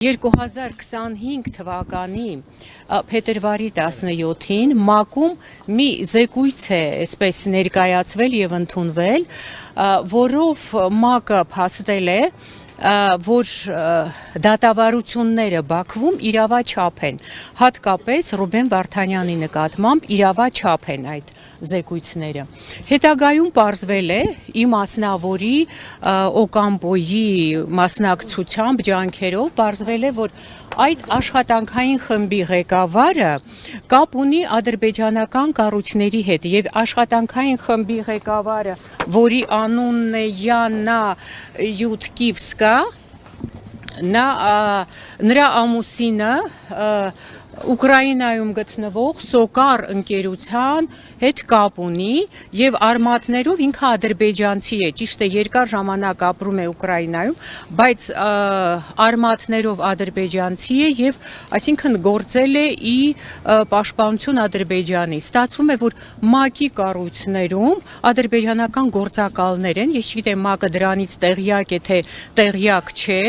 2025 թվականի փետրվարի 17-ին ՄԱԿ-ում մի զեկույց է այսպես ներկայացվել եւ ընդունվել, որով ՄԱԿ-ը փաստել է, որ դատավարությունները Բաքվում իրավաչափ են, հատկապես Ռուբեն Վարդանյանի նկատմամբ իրավաչափ են այդ զեկույցները։ Հետագայում պարզվել է իմ մասնավորի Օկամպոյի մասնակցությամբ ջանքերով պարզվել է, որ այդ աշխատանքային խմբի ղեկավարը կապ ունի ադրբեջանական կառույցների հետ եւ աշխատանքային խմբի ղեկավարը, որի անունն է Յաննա Յուտկիվսկա, նրա ամուսինը Ուկրաինայում գտնվող Սոկար ընկերության հետ կապ ունի եւ արմատներով ինքը ադրբեջանցի է, ճիշտ է, երկար ժամանակ ապրում է Ուկրաինայում, բայց արմատներով ադրբեջանցի է եւ այսինքն գործել է ի պաշտպանություն Ադրբեջանի։ Ստացվում է, որ ՄԱԿ-ի կառույցներում ադրբեջանական գործակալներ են, ես չգիտեմ ՄԱԿ-ը դրանից տեղյակ է թե տեղյակ չէ,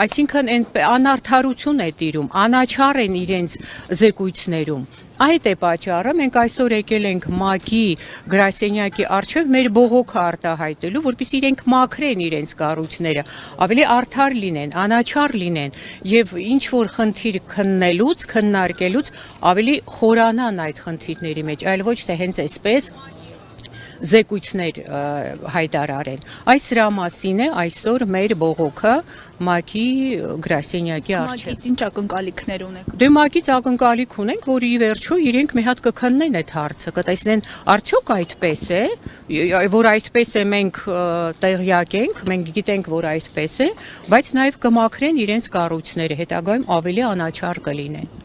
այսինքն անարդարություն է տիրում, անաչառ են իրենց զեկույցներում։ Այդ է պատճառը, մենք այսօր եկել ենք ՄԱԿ-ի գրասենյակի առջև մեր բողոքը արտահայտելու, որպեսզի իրենք մաքրեն իրենց կառույցները, ավելի արդար լինեն, անաչառ լինեն եւ ինչ որ խնդիր քննարկելուց ավելի խորանան այդ խնդիրների մեջ, այլ ոչ թե հենց այսպես զեկույցներ հայտարարեն։ Այս սրա մասին է այսօր մեր բողոքը ՄԱԿ-ի գրասենյակի առջև։ ՄԱԿ-ից ինչ ակնկալիքներ ունեք։ Դե ՄԱԿ-ից ակնկալիք ունենք, որ ի վերջո իրենք մի հատ կքննեն այդ հարցը, կտեսնեն արդյոք այդպես է, որ այդպես է մենք տեղյակ ենք, մենք գիտենք, որ այդպես է, բայց նաև կմաքրեն իրենց կառույցները, հետագայում ավելի անաչառ կլինեն։